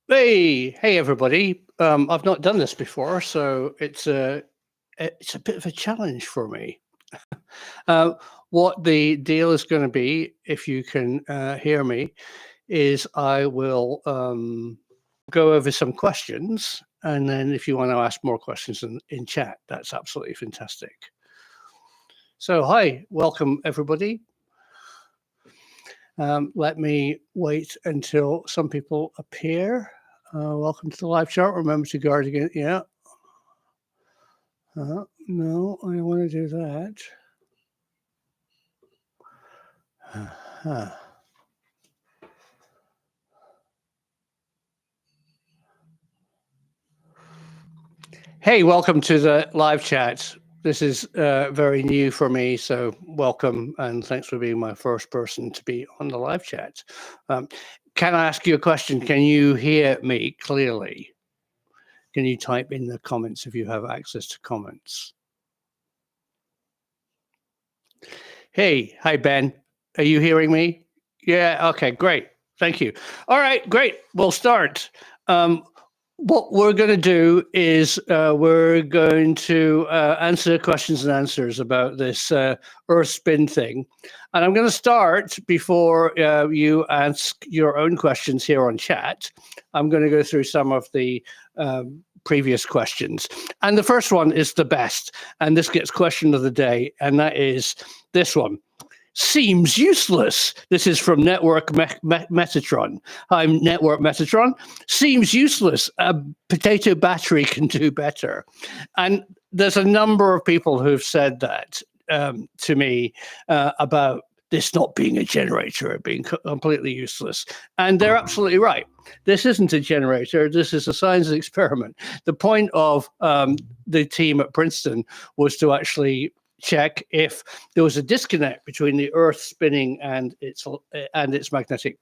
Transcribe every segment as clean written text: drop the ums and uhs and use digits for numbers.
Hey, everybody! I've not done this before, so it's a bit of a challenge for me. Uh, what the deal is going to be, if you can hear me, is I will go over some questions, and then if you want to ask more questions in chat, that's absolutely fantastic. So, hi, welcome everybody. Let me wait until some people appear. Welcome to the live chat. Remember to guard again. Yeah. No, I want to do that. Uh-huh. Hey, welcome to the live chat. This is very new for me, so welcome and thanks for being my first person to be on the live chat. Can I ask you a question? Can you hear me clearly? Can you type in the comments if you have access to comments? Hey, hi Ben. Are you hearing me? Yeah, okay, great. Thank you. All right, great. We'll start. What we're going to do is we're going to answer questions and answers about this Earth spin thing. And I'm going to start before you ask your own questions here on chat. I'm going to go through some of the previous questions. And the first one is the best. And this gets question of the day. And that is this one. Seems useless. This is from Network Metatron. Hi, Network Metatron. Seems useless. A potato battery can do better. And there's a number of people who've said that to me about this not being a generator, being completely useless. And they're absolutely right. This isn't a generator. This is a science experiment. The point of the team at Princeton was to actually check if there was a disconnect between the Earth spinning and its magnetic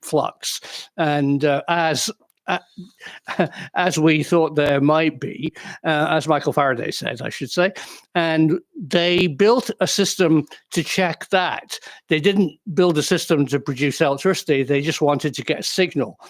flux. And as we thought there might be, as Michael Faraday said, I should say, and they built a system to check that. They didn't build a system to produce electricity. They just wanted to get a signal.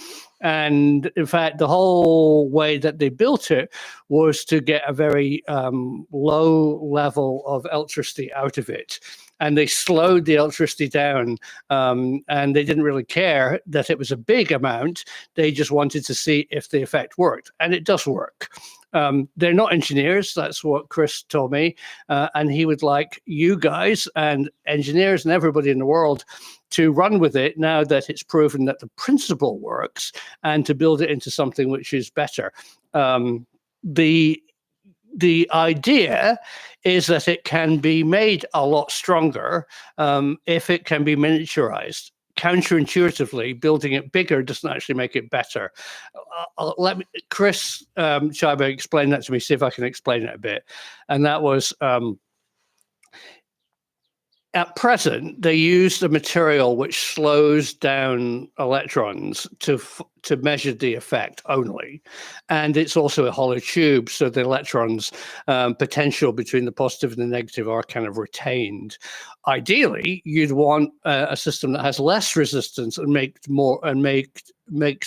And in fact, the whole way that they built it was to get a very low level of electricity out of it. And they slowed the electricity down, and they didn't really care that it was a big amount. They just wanted to see if the effect worked, and it does work. They're not engineers. That's what Chris told me. And he would like you guys and engineers and everybody in the world to run with it now that it's proven that the principle works, and to build it into something which is better. The idea is that it can be made a lot stronger if it can be miniaturized. Counterintuitively, building it bigger doesn't actually make it better. Let me, Chris Scheiber, explain that to me, see if I can explain it a bit. And that was, at present, they use a material which slows down electrons to measure the effect only. And it's also a hollow tube, so the electrons potential between the positive and the negative are kind of retained. Ideally, you'd want a system that has less resistance and makes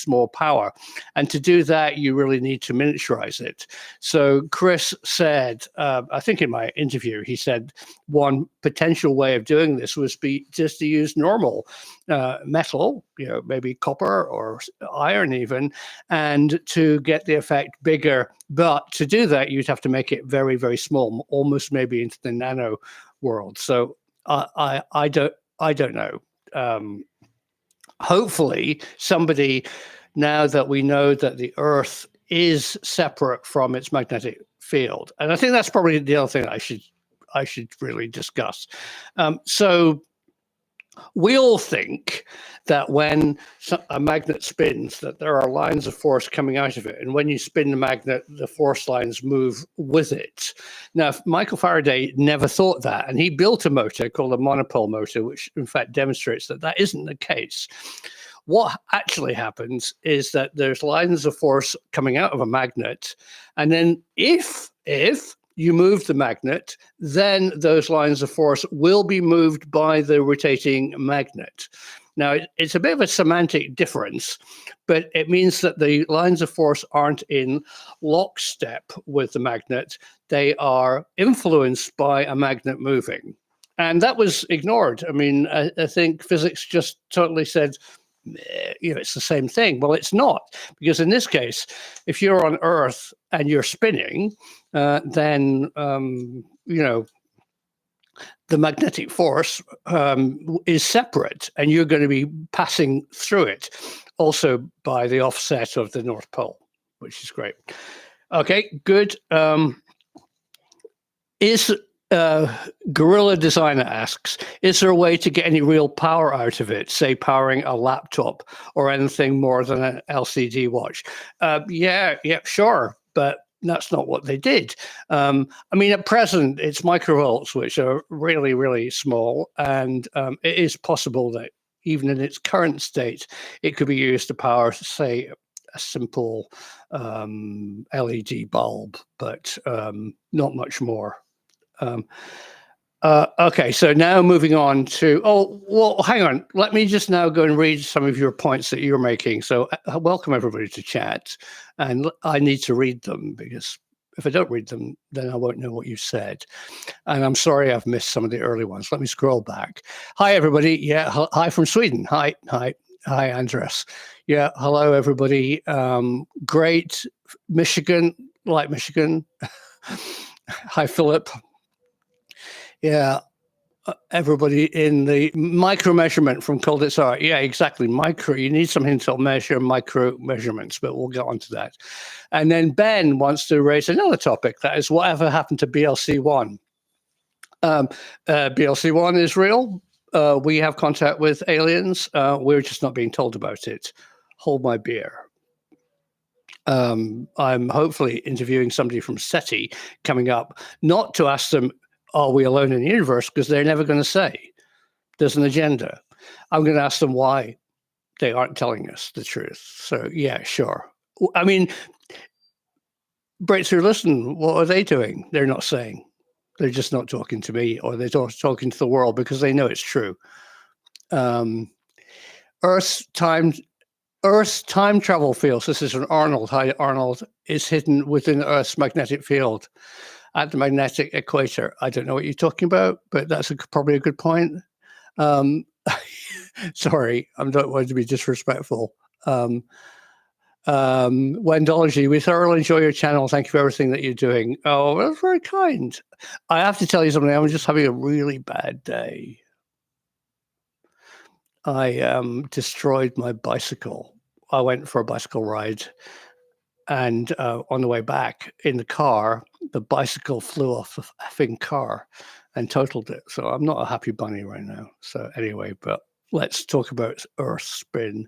more power. And to do that, you really need to miniaturize it. So Chris said, I think in my interview, he said one potential way of doing this was just to use normal metal, maybe copper or iron even, and to get the effect bigger. But to do that, you'd have to make it very, very small, almost maybe into the nano world. So I don't know. Hopefully somebody, now that we know that the Earth is separate from its magnetic field, and I think that's probably the other thing I should really discuss. So we all think that when a magnet spins, that there are lines of force coming out of it. And when you spin the magnet, the force lines move with it. Now, Michael Faraday never thought that. And he built a motor called a monopole motor, which in fact demonstrates that that isn't the case. What actually happens is that there's lines of force coming out of a magnet. And then if you move the magnet, then those lines of force will be moved by the rotating magnet. Now, it's a bit of a semantic difference, but it means that the lines of force aren't in lockstep with the magnet. They are influenced by a magnet moving. And that was ignored. I mean, I think physics just totally said, it's the same thing. Well, it's not, because in this case, if you're on Earth and you're spinning, then, the magnetic force is separate, and you're going to be passing through it, also by the offset of the North Pole, which is great. Okay, good. Gorilla Designer asks, is there a way to get any real power out of it, say powering a laptop or anything more than an LCD watch? Yeah, sure, but that's not what they did. I mean, at present, it's microvolts, which are really, really small, and it is possible that even in its current state, it could be used to power, say, a simple LED bulb, but not much more. Okay, so now moving on to, hang on. Let me just now go and read some of your points that you're making. So welcome everybody to chat. And I need to read them, because if I don't read them, then I won't know what you said. And I'm sorry I've missed some of the early ones. Let me scroll back. Hi, everybody. Yeah, hi from Sweden. Hi, Andres. Yeah, hello, everybody. Great. Michigan, like Michigan. Hi, Philip. Yeah, everybody in the micro measurement from Colditz. Yeah, exactly. Micro. You need something to measure micro measurements, but we'll get onto that. And then Ben wants to raise another topic. That is, whatever happened to BLC1? BLC1 is real. We have contact with aliens. We're just not being told about it. Hold my beer. I'm hopefully interviewing somebody from SETI coming up, not to ask them, are we alone in the universe? Because they're never going to say. There's an agenda. I'm going to ask them why they aren't telling us the truth. So, yeah, sure. I mean, Breakthrough Listen, what are they doing? They're not saying. They're just not talking to me, or they're talking to the world because they know it's true. Earth's time travel fields. This is from Arnold. Hi, Arnold. Is hidden within Earth's magnetic field at the magnetic equator. I don't know what you're talking about, but that's probably a good point. Sorry, I don't want to be disrespectful. Wendology, we thoroughly enjoy your channel. Thank you for everything that you're doing. Oh, that's very kind. I have to tell you something. I'm just having a really bad day. I destroyed my bicycle. I went for a bicycle ride, and on the way back in the car, the bicycle flew off the effing car and totaled it. So I'm not a happy bunny right now. So anyway, but let's talk about Earth spin.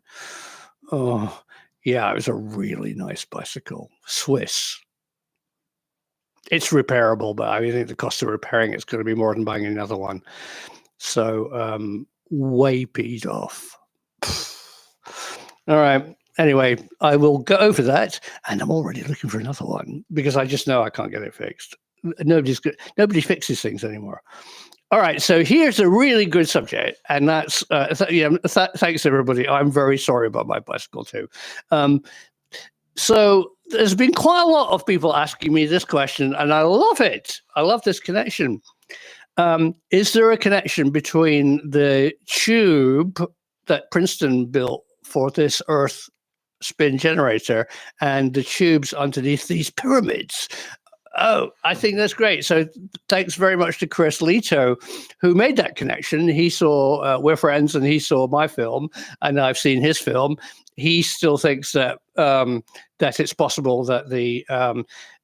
Oh, yeah, it was a really nice bicycle. Swiss. It's repairable, but I think the cost of repairing it's going to be more than buying another one. So way peed off. All right. Anyway, I will go over that, and I'm already looking for another one because I just know I can't get it fixed. Nobody fixes things anymore. All right, so here's a really good subject, and that's thanks everybody. I'm very sorry about my bicycle too. So there's been quite a lot of people asking me this question, and I love it. I love this connection. Is there a connection between the tube that Princeton built for this Earth spin generator and the tubes underneath these pyramids? Oh, I think that's great. So thanks very much to Chris Leto, who made that connection. He saw We're Friends, and he saw my film, and I've seen his film. He still thinks that that it's possible that the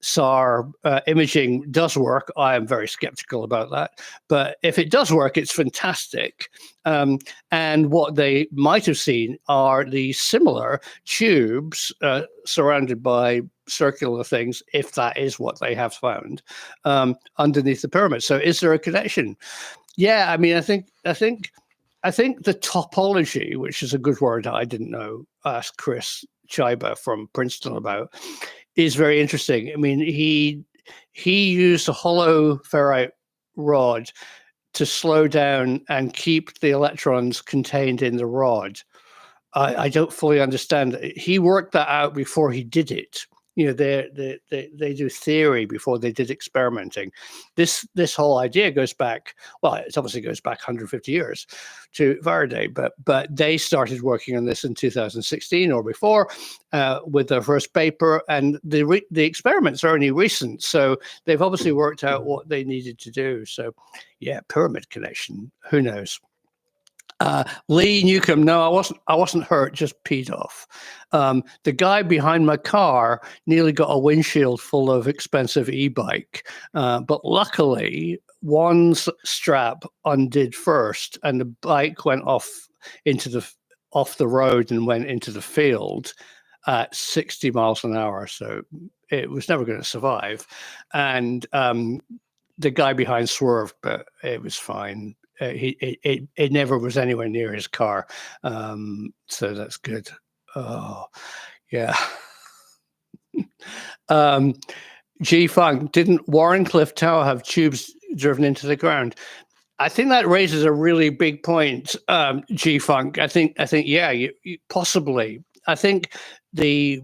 SAR imaging does work. I am very skeptical about that. But if it does work, it's fantastic. And what they might have seen are the similar tubes surrounded by circular things, if that is what they have found, underneath the pyramid. So is there a connection? Yeah, I mean, I think the topology, which is a good word I didn't know, asked Chris Chiba from Princeton about, is very interesting. I mean, he used a hollow ferrite rod to slow down and keep the electrons contained in the rod. I don't fully understand it. He worked that out before he did it. They do theory before they did experimenting. This whole idea goes back, well, it obviously goes back 150 years to Faraday, but they started working on this in 2016 or before with their first paper, and the experiments are only recent, so they've obviously worked out what they needed to do. So, yeah, pyramid connection. Who knows? Lee Newcomb, no, I wasn't hurt, just peed off. The guy behind my car nearly got a windshield full of expensive e-bike, but luckily one strap undid first, and the bike went off the road and went into the field at 60 miles an hour. So it was never going to survive. And the guy behind swerved, but it was fine. It never was anywhere near his car, so that's good. Oh, yeah. G Funk, didn't Warrenclyffe Tower have tubes driven into the ground? I think that raises a really big point, G Funk. I think yeah, you possibly. I think the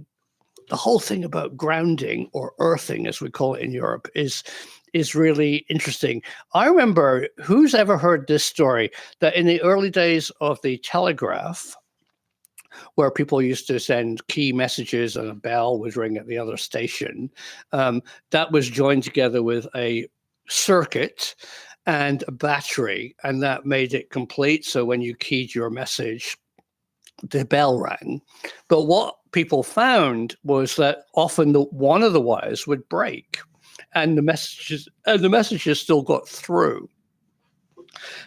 whole thing about grounding, or earthing as we call it in Europe, is really interesting. I remember, who's ever heard this story, that in the early days of the telegraph, where people used to send key messages and a bell would ring at the other station, that was joined together with a circuit and a battery, and that made it complete. So when you keyed your message, the bell rang. But what people found was that often one of the wires would break, and the messages still got through.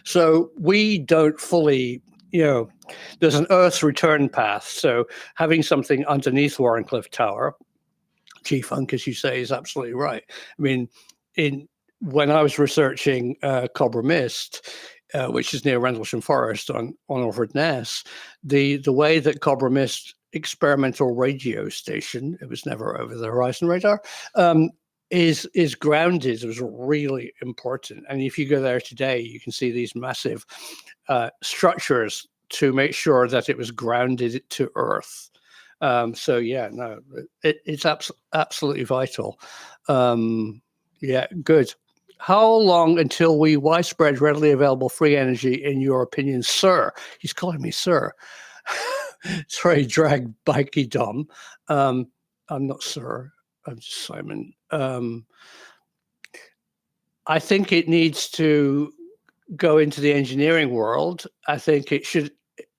So we don't fully, there's an Earth's return path. So having something underneath Warrenclyffe Tower, G-Funk, as you say, is absolutely right. I mean, when I was researching Cobra Mist, which is near Rendlesham Forest on Orford Ness, the way that Cobra Mist experimental radio station, it was never over the horizon radar, is grounded. It was really important. And if you go there today, you can see these massive structures to make sure that it was grounded to Earth. So yeah, no, it's absolutely vital. Yeah, good. How long until we widespread readily available free energy, in your opinion, sir? He's calling me sir. Sorry, drag bikey Dom. I'm not sir. I'm just Simon. I think it needs to go into the engineering world. I think it should.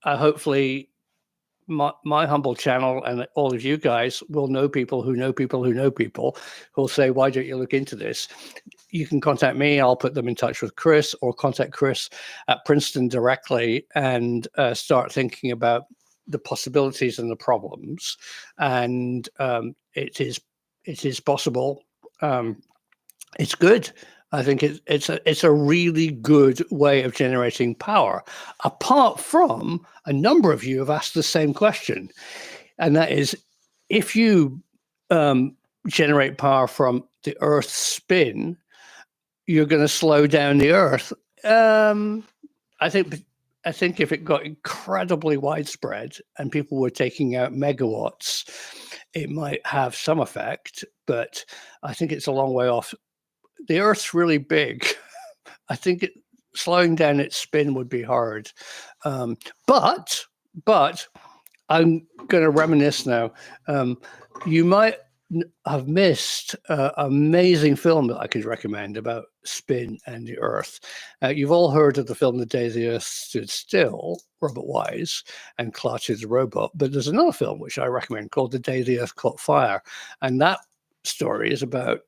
Hopefully, my humble channel and all of you guys will know people who know people who know people who'll say, "Why don't you look into this?" You can contact me. I'll put them in touch with Chris, or contact Chris at Princeton directly, and start thinking about the possibilities and the problems. And it is possible. It's good. I think it's a really good way of generating power. Apart from, a number of you have asked the same question, and that is, if you generate power from the Earth's spin, you're going to slow down the Earth. I think if it got incredibly widespread and people were taking out megawatts, it might have some effect, but I think it's a long way off. The Earth's really big. I think slowing down its spin would be hard. But I'm going to reminisce now. You might have missed an amazing film that I could recommend about spin and the Earth. You've all heard of the film The Day the Earth Stood Still, Robert Wise and Clark the Robot, but there's another film which I recommend called The Day the Earth Caught Fire, and that story is about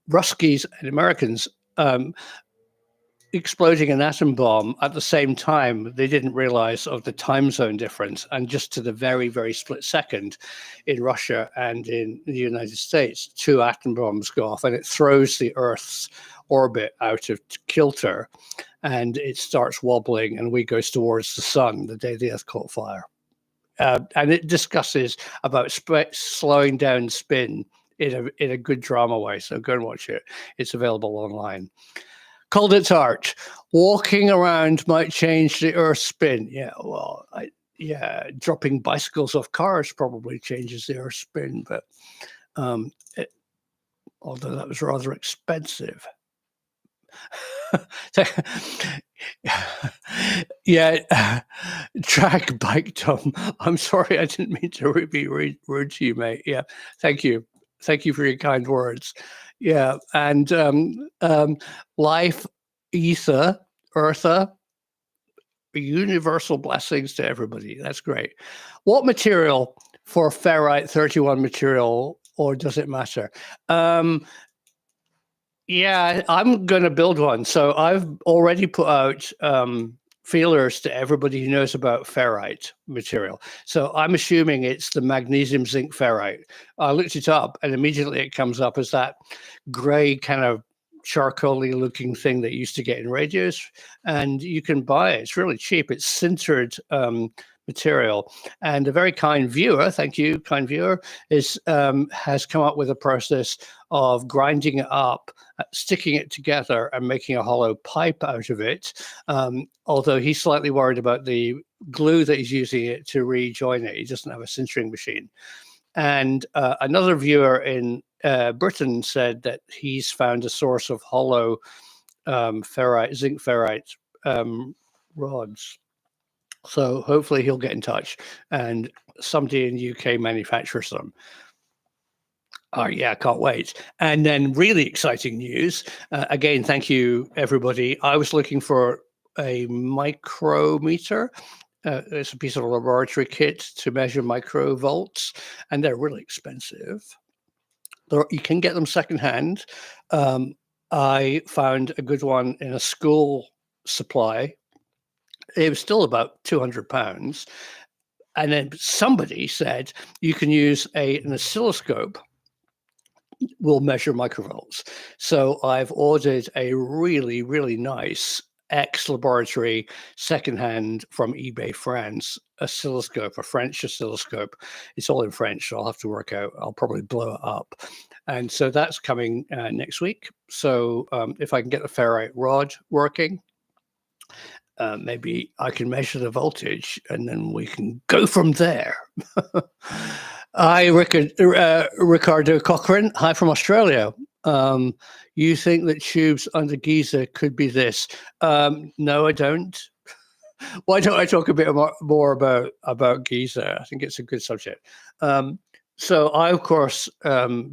Ruskies and Americans exploding an atom bomb at the same time. They didn't realize of the time zone difference, and just to the very, very split second in Russia and in the United States, 2 atom bombs go off, and it throws the Earth's orbit out of kilter, and it starts wobbling, and we goes towards the sun. The Day the Earth Caught Fire. And it discusses about slowing down spin in a good drama way. So go and watch it. It's available online. Called it art. Walking around might change the Earth's spin. Yeah, well, yeah, dropping bicycles off cars probably changes the Earth's spin, but um, it, although that was rather expensive. Yeah, track bike, Tom. I'm sorry, I didn't mean to be rude to you, mate. Yeah, thank you. Thank you for your kind words. Yeah, and life, ether, eartha, universal blessings to everybody. That's great. What material for ferrite 31 material, or does it matter? Yeah, I'm going to build one. So I've already put out feelers to everybody who knows about ferrite material. So I'm assuming it's the magnesium zinc ferrite. I looked it up and immediately it comes up as that gray kind of charcoaly looking thing that you used to get in radios, and you can buy it. It's really cheap. It's sintered material, and a very kind viewer, thank you, kind viewer, has come up with a process of grinding it up, sticking it together, and making a hollow pipe out of it. Although he's slightly worried about the glue that he's using it to rejoin it. He doesn't have a sintering machine. And another viewer in Britain said that he's found a source of hollow ferrite, zinc ferrite rods. So hopefully he'll get in touch and somebody in the UK manufactures them. Oh, yeah, can't wait. And then really exciting news. Again, thank you, everybody. I was looking for a micrometer. It's a piece of laboratory kit to measure microvolts, and they're really expensive. You can get them secondhand. I found a good one in a school supply. It was still about £200. And then somebody said you can use an oscilloscope will measure microvolts. So I've ordered a really, really nice ex-laboratory secondhand from eBay France oscilloscope, a French oscilloscope. It's all in French, so I'll have to work out. I'll probably blow it up. And so that's coming next week. So if I can get the ferrite rod working, maybe I can measure the voltage and then we can go from there. Hi, Ricardo Cochrane. Hi from Australia. You think that tubes under Giza could be this? No, I don't. Why don't I talk a bit more about Giza? I think it's a good subject. So I, of course,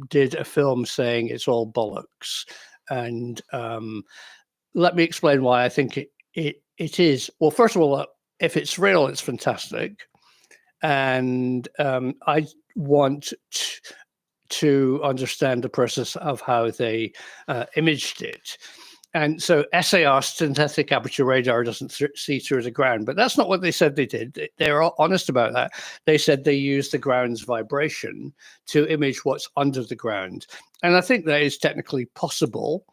did a film saying it's all bollocks. And let me explain why I think it is. Well, first of all, if it's real, it's fantastic. And I want to understand the process of how they imaged it. And so SAR, synthetic aperture radar, doesn't see through the ground, but that's not what they said they did. They're honest about that. They said they used the ground's vibration to image what's under the ground. And I think that is technically possible.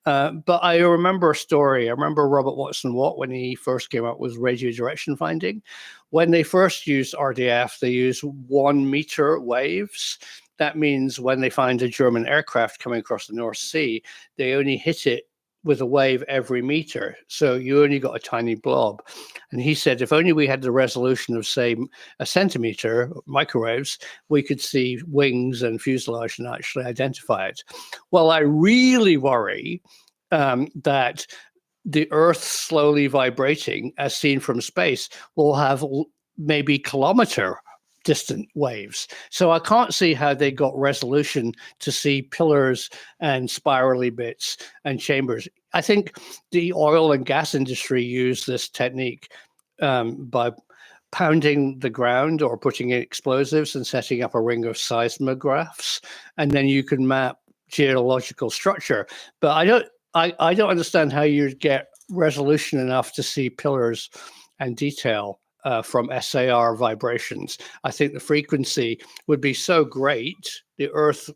But I remember a story. I remember Robert Watson Watt when he first came up with radio direction finding. When they first used RDF, they used 1 meter waves. That means when they find a German aircraft coming across the North Sea, they only hit it with a wave every meter. So you only got a tiny blob. And he said, if only we had the resolution of, say, a centimeter, microwaves, we could see wings and fuselage and actually identify it. Well, I really worry that the Earth slowly vibrating, as seen from space, will have maybe kilometer distant waves. So I can't see how they got resolution to see pillars and spirally bits and chambers. I think the oil and gas industry used this technique by pounding the ground or putting in explosives and setting up a ring of seismographs, and then you can map geological structure. But I don't understand how you'd get resolution enough to see pillars and detail from SAR vibrations. I think the frequency would be so great, the Earth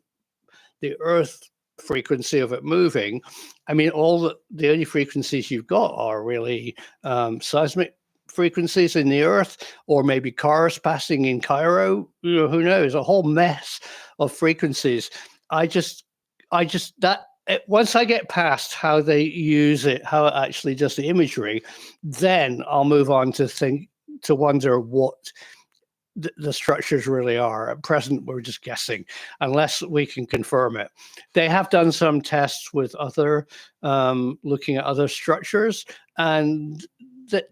frequency of it moving. I mean, the only frequencies you've got are really seismic frequencies in the Earth, or maybe cars passing in Cairo. Who knows? A whole mess of frequencies. I just that once I get past how they use it, how it actually does the imagery, then I'll move on to wonder what the structures really are. At present, we're just guessing, unless we can confirm it. They have done some tests with other, looking at other structures, and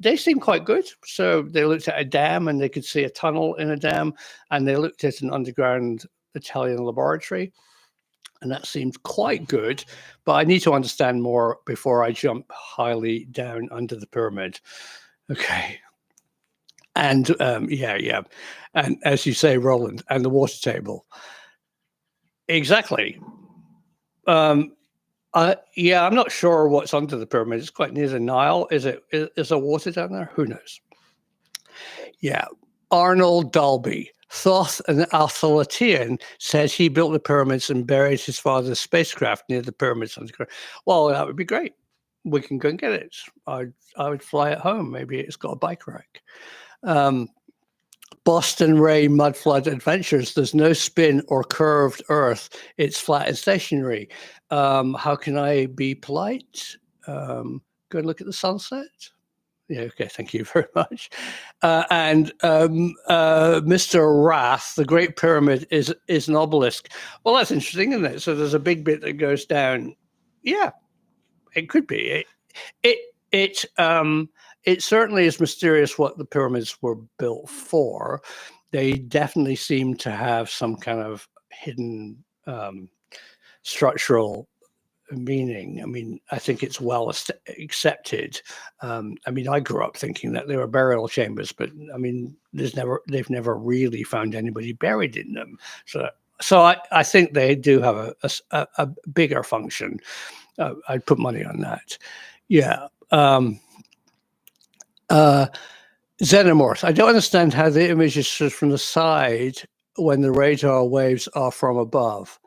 they seem quite good. So they looked at a dam, and they could see a tunnel in a dam, and they looked at an underground Italian laboratory, and that seems quite good. But I need to understand more before I jump highly down under the pyramid. Okay. And yeah. And as you say, Roland, and the water table. Exactly. Yeah, I'm not sure what's under the pyramid. It's quite near the Nile. Is there water down there? Who knows? Yeah. Arnold Dalby, Thoth an Athalatian, says he built the pyramids and buried his father's spacecraft near the pyramids underground. Well, that would be great. We can go and get it. I would fly it home. Maybe it's got a bike rack. Boston Ray Mud Flood Adventures. There's no spin or curved Earth. It's flat and stationary. How can I be polite? Go and look at the sunset. Yeah, okay, thank you very much. And Mr. Wrath, the Great Pyramid is an obelisk. Well, that's interesting, isn't it? So there's a big bit that goes down. Yeah, it could be. It certainly is mysterious what the pyramids were built for. They definitely seem to have some kind of hidden structural meaning. I mean, I think it's well accepted. I mean, I grew up thinking that they were burial chambers, but I mean, they've never really found anybody buried in them. So I think they do have a bigger function. I'd put money on that. Yeah. Xenomorph. I don't understand how the image is from the side when the radar waves are from above.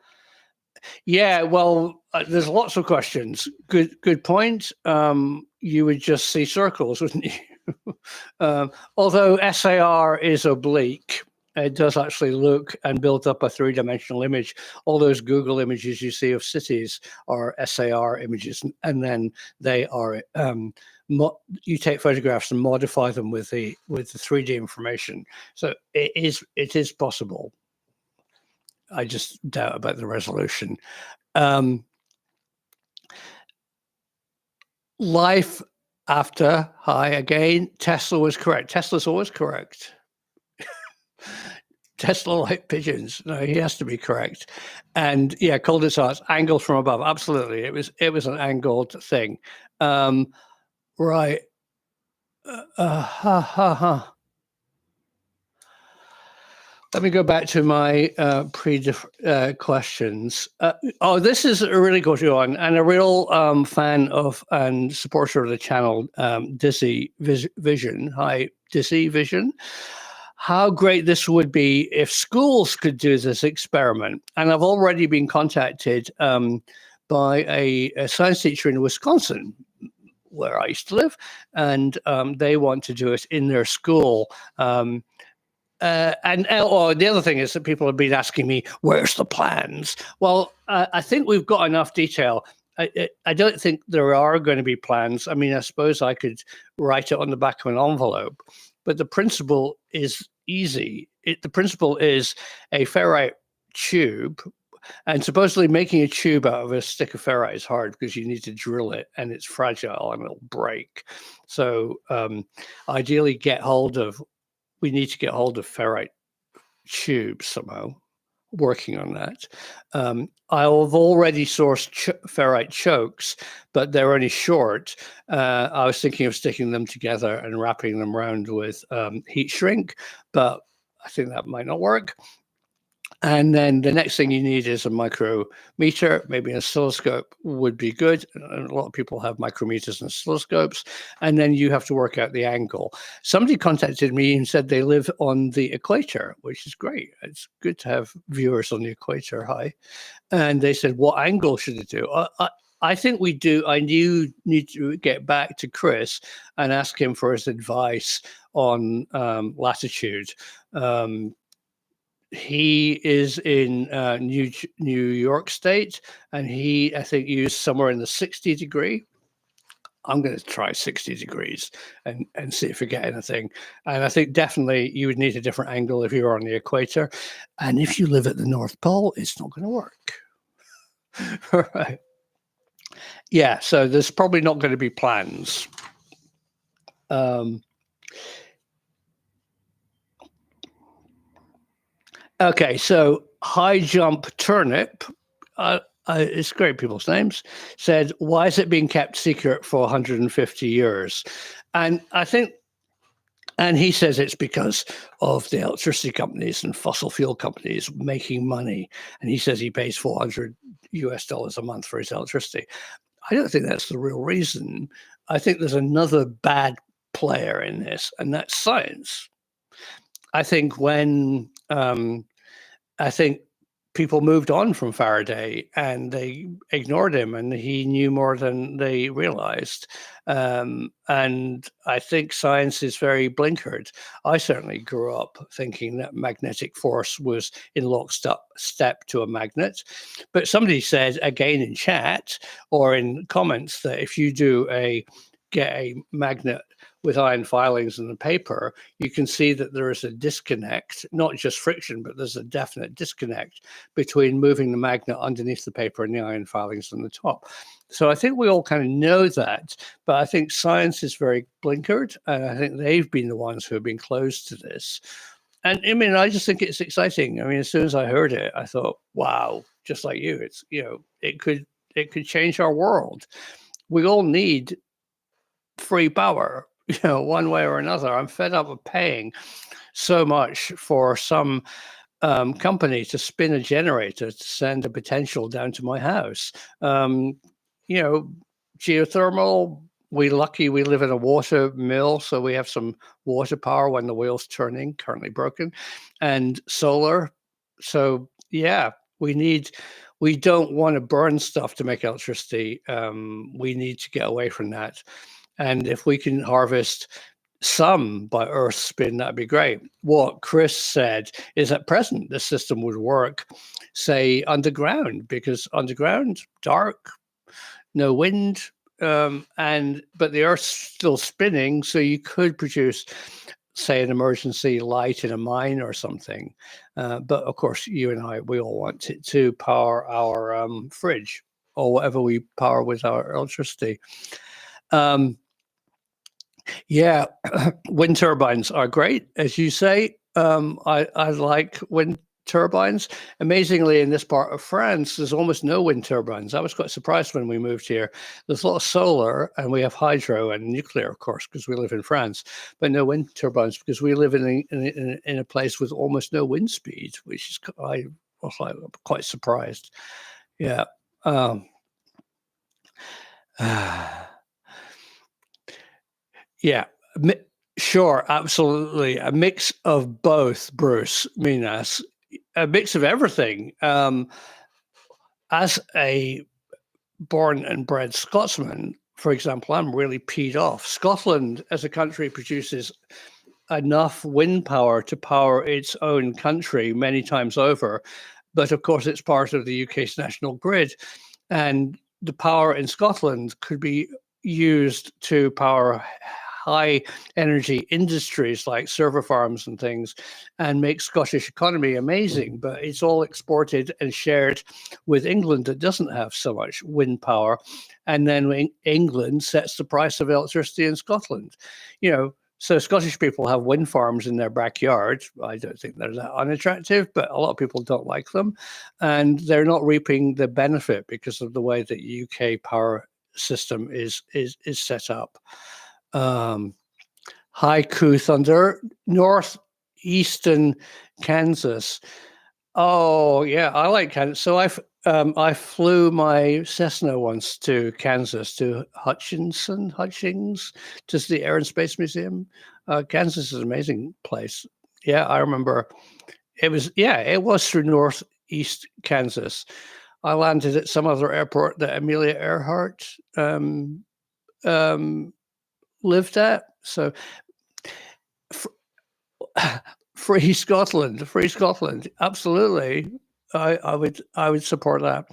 Yeah, well, there's lots of questions. Good point. You would just see circles, wouldn't you? Although SAR is oblique, it does actually look and build up a three-dimensional image. All those Google images you see of cities are SAR images, and then they are you take photographs and modify them with the 3D information. So it is possible. I just doubt about the resolution. Life after, hi again. Tesla was correct. Tesla's always correct. Tesla like pigeons. No, he has to be correct. And yeah, Colditz Arts, angled from above. Absolutely. It was an angled thing. Right. Let me go back to my questions. This is a really good one, and a real fan of and supporter of the channel, Dizzy Vision. Hi, Dizzy Vision. How great this would be if schools could do this experiment. And I've already been contacted by a science teacher in Wisconsin, where I used to live, and they want to do it in their school. And the other thing is that people have been asking me, where's the plans? Well, I think we've got enough detail. I don't think there are going to be plans. I mean, I suppose I could write it on the back of an envelope, but the principle is easy. The principle is a ferrite tube, and supposedly making a tube out of a stick of ferrite is hard because you need to drill it, and it's fragile and it'll break. So ideally we need to get hold of ferrite tubes somehow. Working on that. I've already sourced ferrite chokes, but they're only short. I was thinking of sticking them together and wrapping them around with heat shrink, but I think that might not work. And then the next thing you need is a micrometer. Maybe an oscilloscope would be good. A lot of people have micrometers and oscilloscopes. And then you have to work out the angle. Somebody contacted me and said they live on the equator, which is great. It's good to have viewers on the equator. Hi. And they said, what angle should it do? I think we do. I do need to get back to Chris and ask him for his advice on latitude. he is in New York State, and he, I think, used somewhere in the 60 degree. I'm going to try 60 degrees and see if we get anything. And I think definitely you would need a different angle if you were on the equator. And if you live at the North Pole, it's not going to work. Right. Yeah, so there's probably not going to be plans. Okay, so High Jump Turnip, it's great people's names, said, why is it being kept secret for 150 years? And I think, and he says it's because of the electricity companies and fossil fuel companies making money. And he says he pays $400 a month for his electricity. I don't think that's the real reason. I think there's another bad player in this, and that's science. I think when I think people moved on from Faraday and they ignored him, and he knew more than they realized. And I think science is very blinkered. I certainly grew up thinking that magnetic force was in lockstep to a magnet. But somebody said again in chat or in comments that if you get a magnet with iron filings in the paper, you can see that there is a disconnect, not just friction, but there's a definite disconnect between moving the magnet underneath the paper and the iron filings on the top. So I think we all kind of know that, but I think science is very blinkered, and I think they've been the ones who have been closed to this. And I mean, I just think it's exciting. I mean, as soon as I heard it, I thought, wow, just like you, it's, it could change our world. We all need free power, one way or another. I'm fed up of paying so much for some company to spin a generator to send a potential down to my house. Geothermal, we live in a water mill, so we have some water power when the wheel's turning, currently broken, and solar. So yeah, we don't want to burn stuff to make electricity. We need to get away from that. And if we can harvest some by earth spin, that'd be great. What Chris said is at present, the system would work, say, underground, because underground, dark, no wind, but the earth's still spinning, so you could produce, say, an emergency light in a mine or something. But of course, you and I, we all want it to power our fridge or whatever we power with our electricity. Yeah, wind turbines are great, as you say. I like wind turbines. Amazingly, in this part of France, there's almost no wind turbines. I was quite surprised when we moved here. There's a lot of solar, and we have hydro and nuclear, of course, because we live in France, but no wind turbines because we live in a place with almost no wind speed, which is I was like quite surprised. Yeah. Yeah, sure, absolutely. A mix of both, Bruce Minas, a mix of everything. As a born and bred Scotsman, for example, I'm really peed off. Scotland as a country produces enough wind power to power its own country many times over. But of course, it's part of the UK's national grid. And the power in Scotland could be used to power high energy industries like server farms and things and make Scottish economy amazing, but it's all exported and shared with England that doesn't have so much wind power. And then England sets the price of electricity in Scotland. So Scottish people have wind farms in their backyard. I don't think they're that unattractive, but a lot of people don't like them. And they're not reaping the benefit because of the way the UK power system is set up. Haiku Thunder, northeastern Kansas. Oh yeah, I like Kansas. So I flew my Cessna once to Kansas, to Hutchings, to the Air and Space Museum. Kansas is an amazing place. Yeah, I remember it was through northeast Kansas. I landed at some other airport that Amelia Earhart lived at. So Free Scotland, free Scotland. Absolutely. I would support that.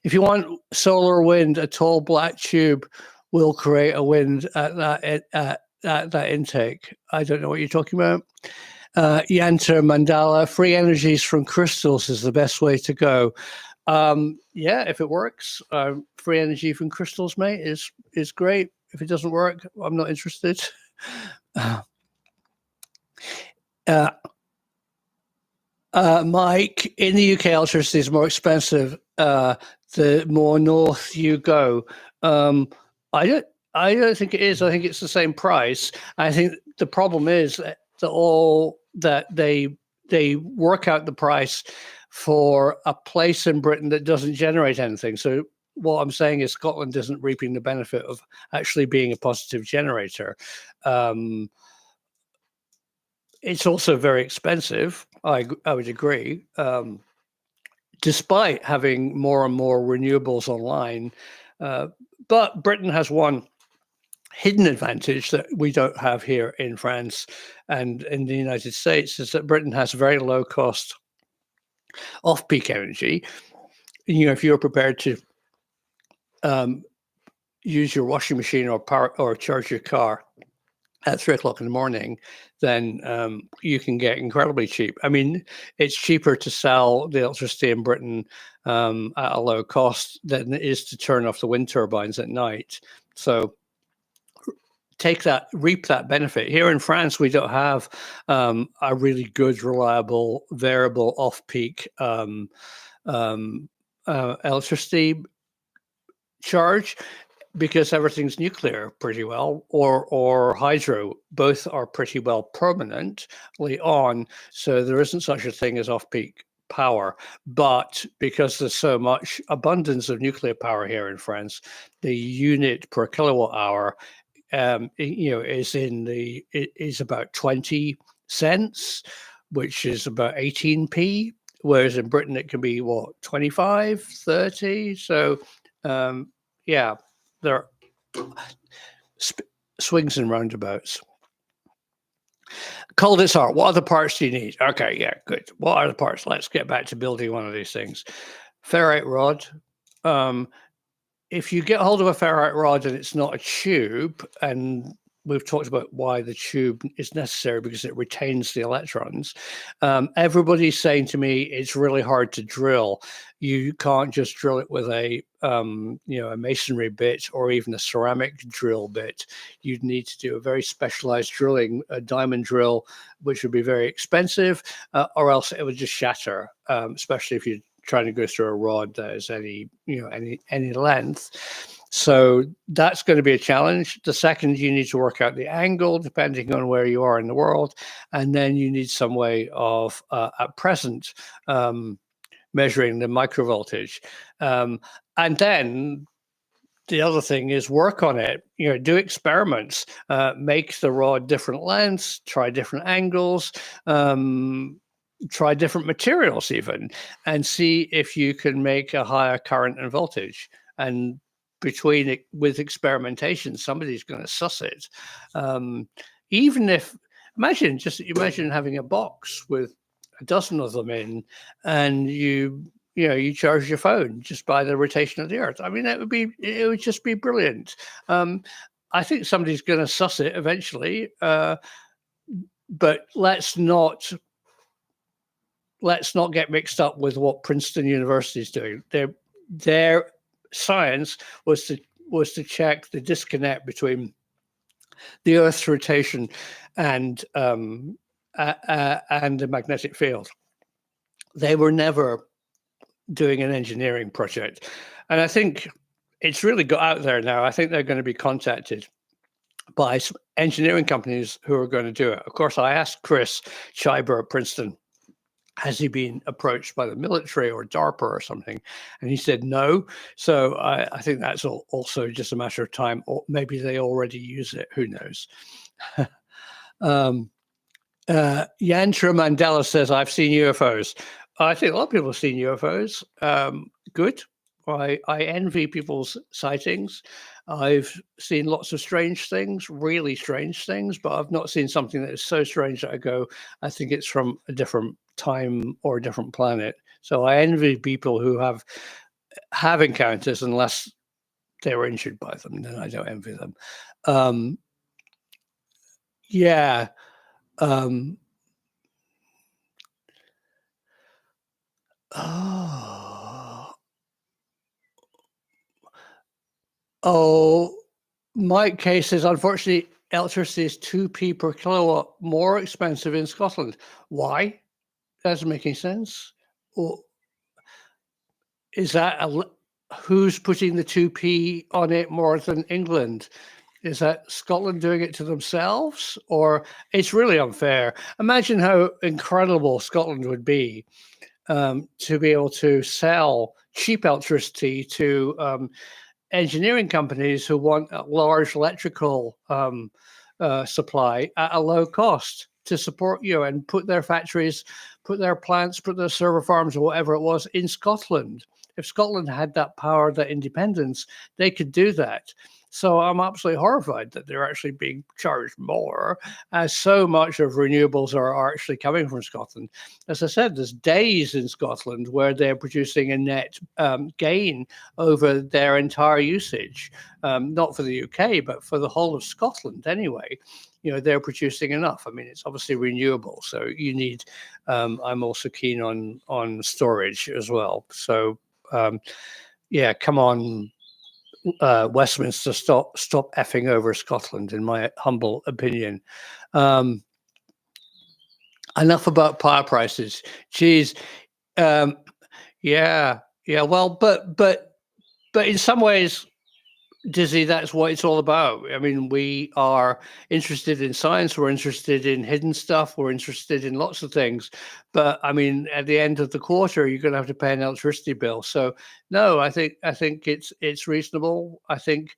If you want solar wind, a tall black tube will create a wind at that intake. I don't know what you're talking about. Yanter Mandala, free energies from crystals is the best way to go. Yeah, if it works, free energy from crystals, mate, is great. If it doesn't work, I'm not interested. Mike, in the UK, electricity is more expensive the more north you go. I don't think it is. I think it's the same price. I think the problem is that they work out the price for a place in Britain that doesn't generate anything. So what I'm saying is Scotland isn't reaping the benefit of actually being a positive generator. It's also very expensive. I would agree. Despite having more and more renewables online, but Britain has one hidden advantage that we don't have here in France and in the United States, is that Britain has very low cost off-peak energy. If you're prepared to use your washing machine or charge your car at 3:00 in the morning, then you can get incredibly cheap. I mean, it's cheaper to sell the electricity in Britain at a low cost than it is to turn off the wind turbines at night. So reap that benefit. Here in France, we don't have a really good, reliable, variable off-peak electricity charge, because everything's nuclear pretty well, or hydro. Both are pretty well permanently on, so there isn't such a thing as off-peak power. But because there's so much abundance of nuclear power here in France, the unit per kilowatt hour is about 20 cents, which is about 18p, whereas in Britain it can be 25, 30. So yeah, there are swings and roundabouts. Coldest heart, what other parts do you need? Okay, yeah, good. What are the parts? Let's get back to building one of these things. Ferrite rod. If you get hold of a ferrite rod and it's not a tube, and we've talked about why the tube is necessary because it retains the electrons. Everybody's saying to me it's really hard to drill. You can't just drill it with a masonry bit or even a ceramic drill bit. You'd need to do a very specialized drilling, a diamond drill, which would be very expensive, or else it would just shatter, especially if you're trying to go through a rod that is any length. So that's going to be a challenge. The second, you need to work out the angle depending on where you are in the world, and then you need some way of at present measuring the microvoltage, and then the other thing is work on it. Do experiments, make the rod different lengths, try different angles, try different materials even, and see if you can make a higher current and voltage. And between it, with experimentation, somebody's going to suss it. Even if, imagine having a box with a dozen of them in, and you charge your phone just by the rotation of the earth. I mean, it would just be brilliant. I think somebody's going to suss it eventually, but let's not get mixed up with what Princeton University is doing. Their science was to check the disconnect between the Earth's rotation and the magnetic field. They were never doing an engineering project, and I think it's really got out there now. I think they're going to be contacted by engineering companies who are going to do it. Of course, I asked Chris Schreiber at Princeton, has he been approached by the military or DARPA or something? And he said no. So I think that's also just a matter of time, or maybe they already use it. Who knows? Yantra Mandela says, I've seen UFOs. I think a lot of people have seen UFOs. Good. I envy people's sightings. I've seen lots of strange things, really strange things, but I've not seen something that is so strange that I go, I think it's from a different time or a different planet. So I envy people who have encounters, unless they were injured by them. Then I don't envy them. Um, yeah. Um, oh, oh, my case is, unfortunately, electricity is 2p per kilowatt more expensive in Scotland. Why? Doesn't make any sense. Well, is that who's putting the 2p on it more than England? Is that Scotland doing it to themselves? Or it's really unfair. Imagine how incredible Scotland would be to be able to sell cheap electricity to engineering companies who want a large electrical supply at a low cost to support you and put their factories, put their plants, put their server farms or whatever it was in Scotland. If Scotland had that power, that independence, they could do that. So I'm absolutely horrified that they're actually being charged more, as so much of renewables are actually coming from Scotland. As I said, there's days in Scotland where they're producing a net gain over their entire usage, not for the UK, but for the whole of Scotland anyway. They're producing enough. I mean, it's obviously renewable, so you need. I'm also keen on storage as well. So yeah, come on, Westminster, stop effing over Scotland, in my humble opinion. Enough about power prices. Geez, yeah, yeah. Well, but in some ways, Dizzy, that's what it's all about. I mean, we are interested in science, we're interested in hidden stuff, we're interested in lots of things. But I mean, at the end of the quarter, you're going to have to pay an electricity bill. So no, I think it's reasonable. I think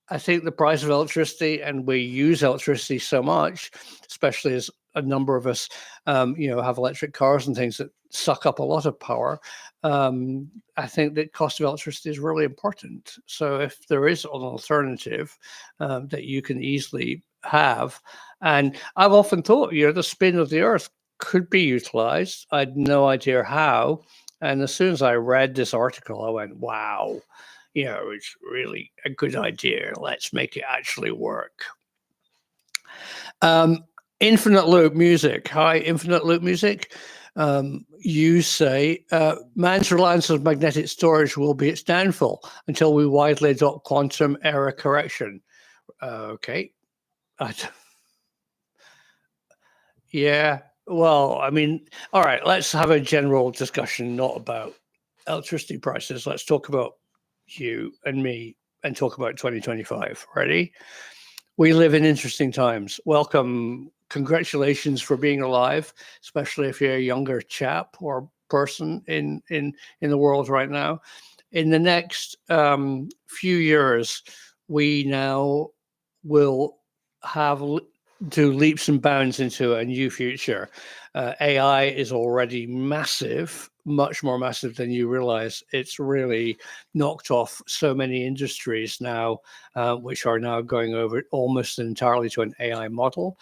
the price of electricity, and we use electricity so much, especially as a number of us, have electric cars and things that suck up a lot of power. I think that cost of electricity is really important. So if there is an alternative that you can easily have, and I've often thought, the spin of the Earth could be utilized. I had no idea how. And as soon as I read this article, I went, wow, it's really a good idea. Let's make it actually work. Infinite loop music. Hi, infinite loop music. You say man's reliance on magnetic storage will be its downfall until we widely adopt quantum error correction. Okay. Yeah. Well, I mean, all right, let's have a general discussion, not about electricity prices. Let's talk about you and me and talk about 2025. Ready? We live in interesting times. Welcome. Congratulations for being alive, especially if you're a younger chap or person in the world right now. In the next few years, we now will do leaps and bounds into a new future. AI is already massive, much more massive than you realize. It's really knocked off so many industries now, which are now going over almost entirely to an AI model.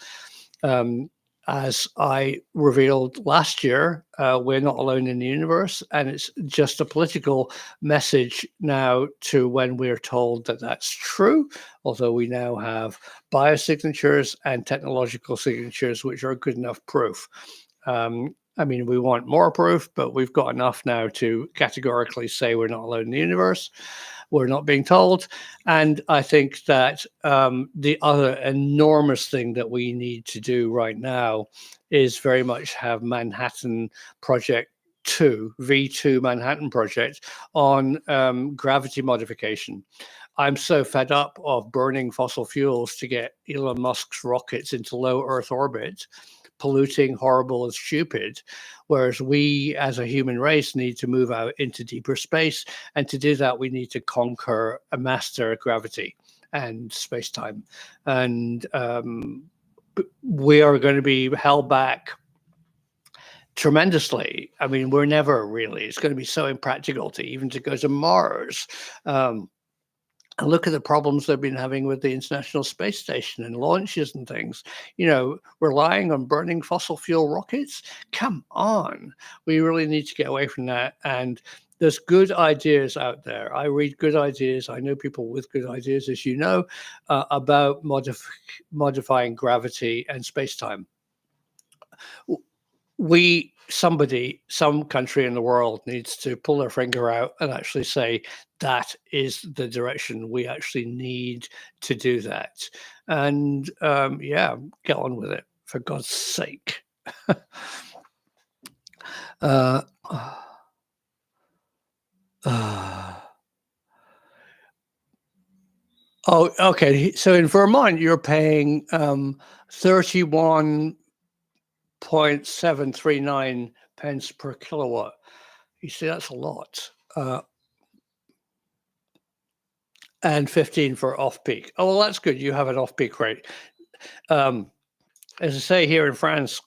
As I revealed last year, we're not alone in the universe, and it's just a political message now to when we're told that that's true, although we now have biosignatures and technological signatures, which are good enough proof. I mean, we want more proof, but we've got enough now to categorically say we're not alone in the universe. We're not being told. And I think that the other enormous thing that we need to do right now is very much have Manhattan Project 2, V2 Manhattan Project on gravity modification. I'm so fed up of burning fossil fuels to get Elon Musk's rockets into low Earth orbit, polluting, horrible, and stupid. Whereas we as a human race need to move out into deeper space. And to do that, we need to conquer a master gravity and space-time. And we are going to be held back tremendously. I mean, we're never really. It's going to be so impractical to even to go to Mars. And look at the problems they've been having with the International Space Station and launches and things, relying on burning fossil fuel rockets. Come on. We really need to get away from that. And there's good ideas out there. I read good ideas. I know people with good ideas, as you know, about modifying gravity and space-time. Some country in the world needs to pull their finger out and actually say that is the direction we actually need to do that. And get on with it, for God's sake. Oh, okay. So in Vermont, you're paying 31.739 pence per kilowatt. You see, that's a lot. And 15 for off-peak. Oh, well, that's good. You have an off-peak rate. As I say, here in France,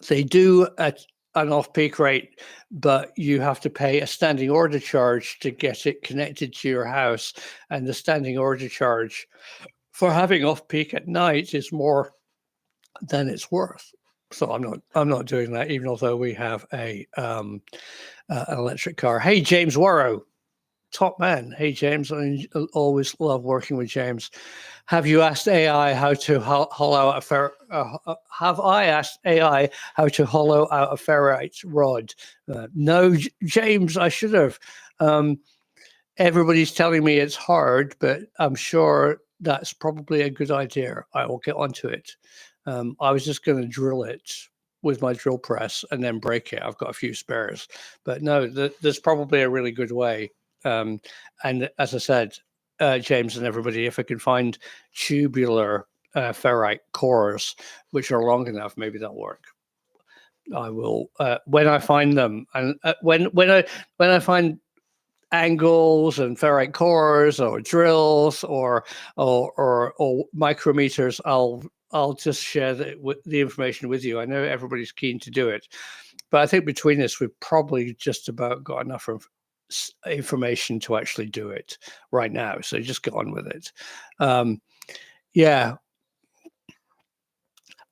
they do an off-peak rate, but you have to pay a standing order charge to get it connected to your house. And the standing order charge for having off-peak at night is more than it's worth. So I'm not doing that, even although we have an electric car. Hey, James Warrow. Top man. Hey, James. I always love working with James. Have you asked AI how to hollow out have I asked AI how to hollow out a ferrite rod? No, James, I should have. Everybody's telling me it's hard, but I'm sure that's probably a good idea. I will get onto it. I was just going to drill it with my drill press and then break it. I've got a few spares, but no, there's probably a really good way. And as I said, James and everybody, if I can find tubular ferrite cores which are long enough, maybe that'll work. I will when I find them, and when I find angles and ferrite cores or drills or micrometers, I'll just share the information with you. I know everybody's keen to do it, but I think between us, we've probably just about got enough information to actually do it right now. So just get on with it.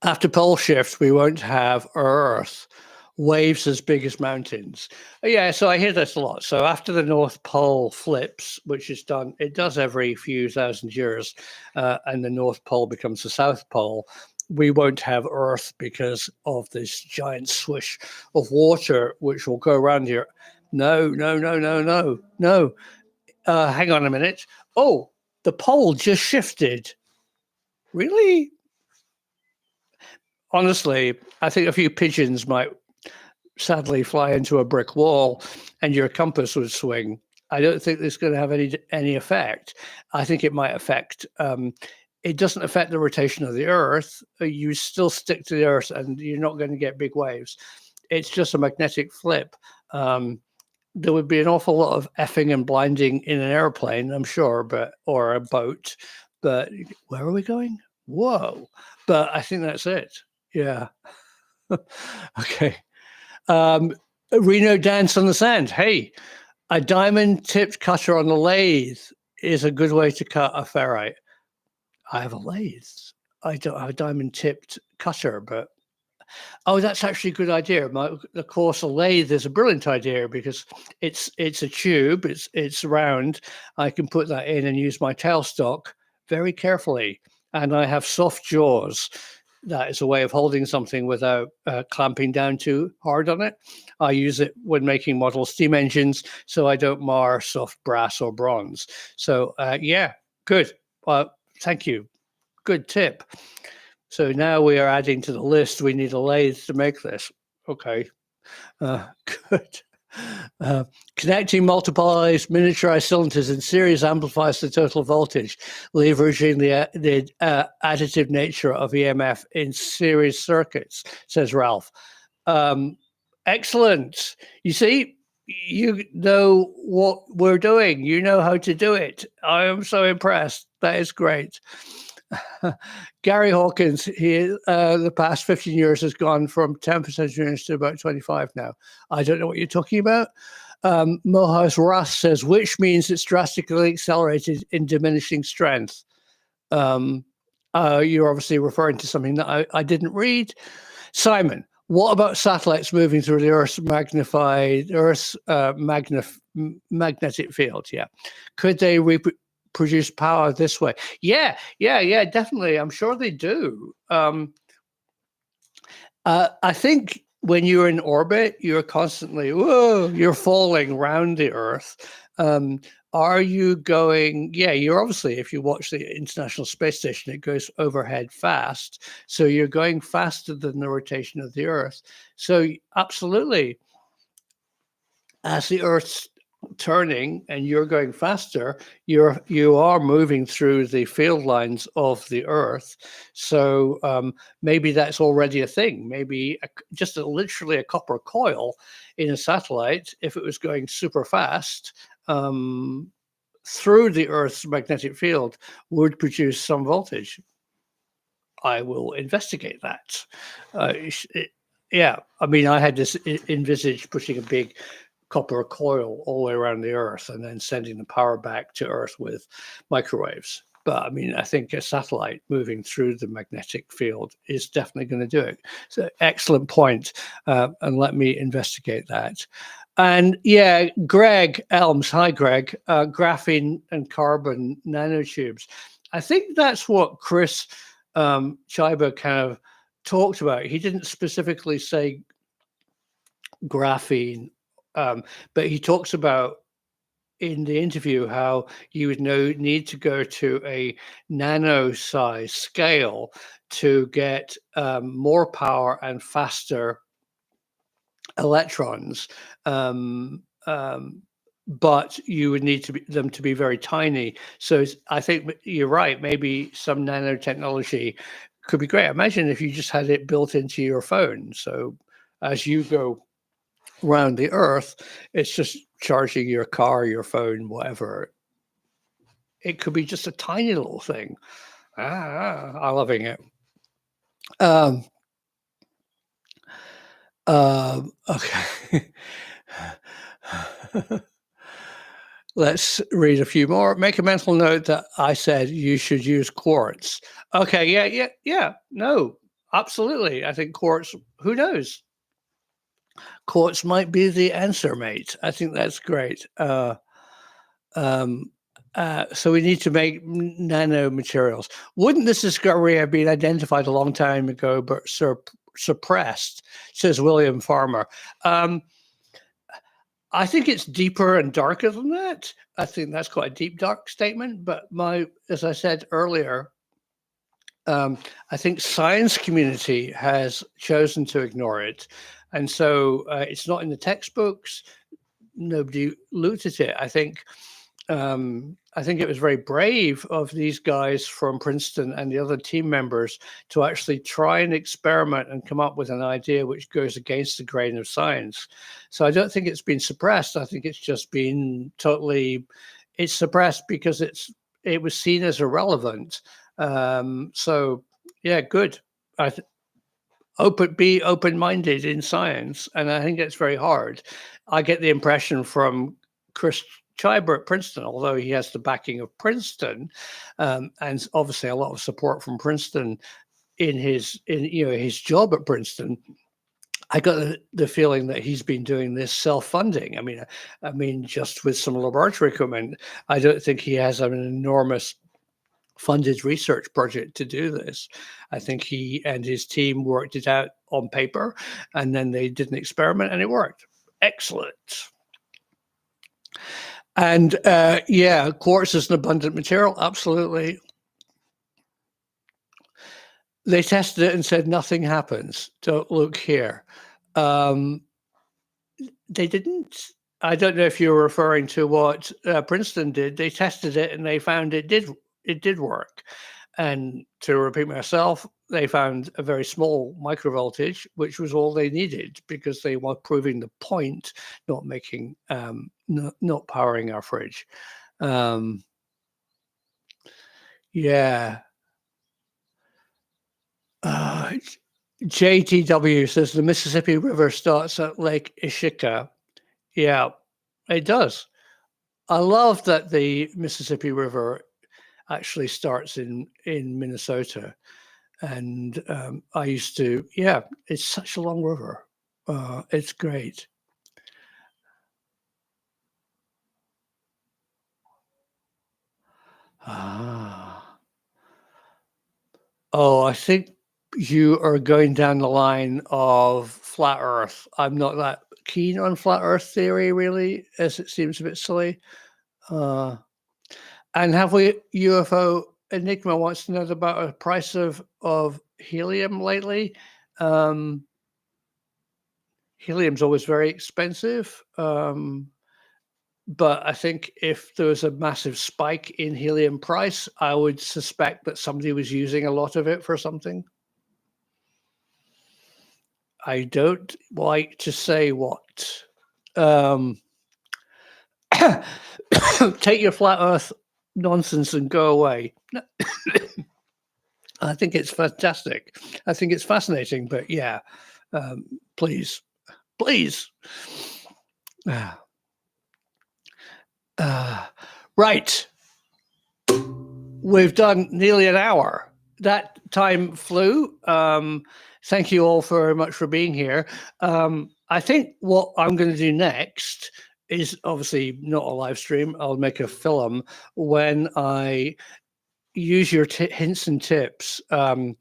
After pole shift, we won't have Earth waves as big as mountains. Yeah, so I hear this a lot. So after the North Pole flips, which is done, it does every few thousand years, and the North Pole becomes the South Pole, we won't have Earth because of this giant swish of water which will go around here. No. Hang on a minute. Oh, the pole just shifted. Really? Honestly, I think a few pigeons might sadly fly into a brick wall and your compass would swing. I don't think it's going to have any effect. I think it might affect, it doesn't affect the rotation of the Earth. You still stick to the Earth and you're not going to get big waves. It's just a magnetic flip. There would be an awful lot of effing and blinding in an airplane, I'm sure, or a boat. But where are we going? Whoa. But I think that's it. Yeah. Okay. Reno Dance on the Sand. Hey, a diamond-tipped cutter on the lathe is a good way to cut a ferrite. I have a lathe. I don't have a diamond-tipped cutter, but oh, that's actually a good idea. Of course, a lathe is a brilliant idea because it's a tube. It's round. I can put that in and use my tailstock very carefully, and I have soft jaws. That is a way of holding something without clamping down too hard on it. I use it when making model steam engines, so I don't mar soft brass or bronze. So yeah, good. Thank you. Good tip. So now we are adding to the list. We need a lathe to make this. Okay, good. Connecting multiplies miniaturized cylinders in series amplifies the total voltage, leveraging the additive nature of EMF in series circuits, says Ralph. Excellent. You see, you know what we're doing. You know how to do it. I am so impressed. That is great. Gary Hawkins, the past 15 years has gone from 10% units to about 25 now. I don't know what you're talking about. Moha's Russ says, which means it's drastically accelerated in diminishing strength. You're obviously referring to something that I didn't read. Simon, what about satellites moving through the Earth's magnetic field? Yeah. Could they produce power this way? Yeah, definitely. I'm sure they do. I think when you're in orbit, you're constantly, you're falling around the Earth. Are you going? Yeah, you're obviously, if you watch the International Space Station, it goes overhead fast. So you're going faster than the rotation of the Earth. So absolutely, as the Earth's turning and you're going faster, you are moving through the field lines of the Earth. So maybe that's already a thing. Maybe just literally a copper coil in a satellite, if it was going super fast through the Earth's magnetic field, would produce some voltage. I will investigate that. Yeah, I mean, I had this envisaged pushing a big copper coil all the way around the Earth and then sending the power back to Earth with microwaves. But I mean, I think a satellite moving through the magnetic field is definitely going to do it. So excellent point. And let me investigate that. And yeah, Greg Elms, hi Greg, graphene and carbon nanotubes. I think that's what Chris Schreiber kind of talked about. He didn't specifically say graphene, but he talks about in the interview how you would need to go to a nano size scale to get more power and faster electrons. But you would need them to be very tiny. So I think you're right. Maybe some nanotechnology could be great. Imagine if you just had it built into your phone. So as you go around the Earth, it's just charging your car, your phone, whatever. It could be just a tiny little thing. I'm loving it. Okay. Let's read a few more. Make a mental note that I said you should use quartz. Okay, yeah. No, absolutely. I think quartz, who knows? Quartz might be the answer, mate. I think that's great. So we need to make nano materials. Wouldn't this discovery have been identified a long time ago, but suppressed, says William Farmer? I think it's deeper and darker than that. I think that's quite a deep, dark statement. But as I said earlier, I think science community has chosen to ignore it. And so it's not in the textbooks. Nobody looked at it. I think it was very brave of these guys from Princeton and the other team members to actually try and experiment and come up with an idea which goes against the grain of science. So I don't think it's been suppressed. I think it's just been it's suppressed because it was seen as irrelevant. So yeah, good. Be open-minded in science, and I think it's very hard. I get the impression from Chris Schreiber at Princeton, although he has the backing of Princeton, and obviously a lot of support from Princeton in his job at Princeton. I got the feeling that he's been doing this self-funding. I mean, just with some laboratory equipment. I don't think he has an enormous funded research project to do this. I think he and his team worked it out on paper, and then they did an experiment and it worked. Excellent. And yeah, quartz is an abundant material. Absolutely. They tested it and said nothing happens. Don't look here. They didn't. I don't know if you're referring to what Princeton did. They tested it and they found it did work. And to repeat myself, they found a very small microvoltage, which was all they needed because they were proving the point, not making, not powering our fridge. Yeah. Uh, JTW says the Mississippi River starts at Lake Ishika. Yeah, it does. I love that the Mississippi River actually starts in Minnesota, and I used to. Yeah, it's such a long river. It's great. Ah. Oh, I think you are going down the line of flat Earth. I'm not that keen on flat Earth theory, really, as it seems a bit silly. Uh, and have we UFO Enigma wants to know about the price of helium lately. Um, Helium's always very expensive. But I think if there was a massive spike in helium price, I would suspect that somebody was using a lot of it for something. I don't like to say what. Um, take your flat Earth nonsense and go away. I think it's fantastic. I think it's fascinating, but yeah, please, please. Right. We've done nearly an hour. That time flew. Thank you all very much for being here. I think what I'm going to do next is obviously not a live stream. I'll make a film when I use your hints and tips. I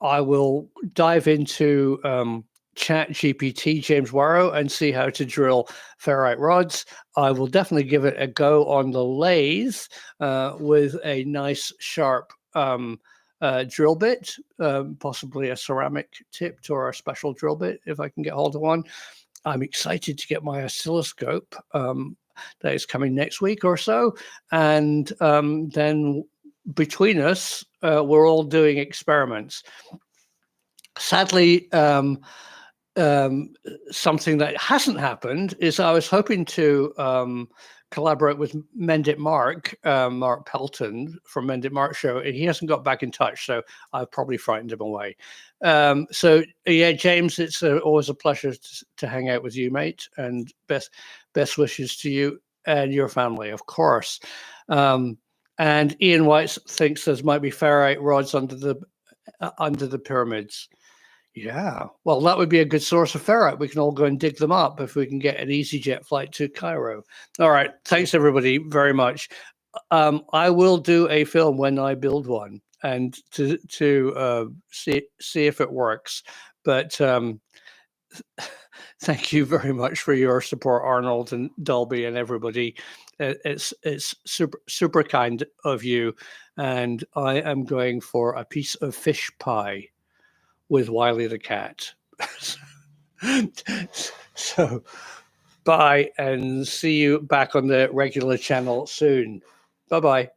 will dive into Chat GPT, James Warrow, and see how to drill ferrite rods. I will definitely give it a go on the lathe with a nice sharp drill bit, possibly a ceramic tipped or a special drill bit if I can get hold of one. I'm excited to get my oscilloscope that is coming next week or so, and then between us, we're all doing experiments. Sadly, something that hasn't happened is I was hoping to collaborate with Mendit Mark, Mark Pelton from Mendit Mark Show, and he hasn't got back in touch, so I've probably frightened him away. So yeah, James, it's always a pleasure to hang out with you, mate, and best wishes to you and your family, of course. And Ian White thinks there might be ferrite rods under the pyramids. Yeah, well, that would be a good source of ferrite. We can all go and dig them up if we can get an EasyJet flight to Cairo. All right, thanks everybody very much. I will do a film when I build one and to see if it works. But thank you very much for your support, Arnold and Dolby and everybody. It's super kind of you, and I am going for a piece of fish pie with Wiley the cat. So bye, and see you back on the regular channel soon. Bye-bye.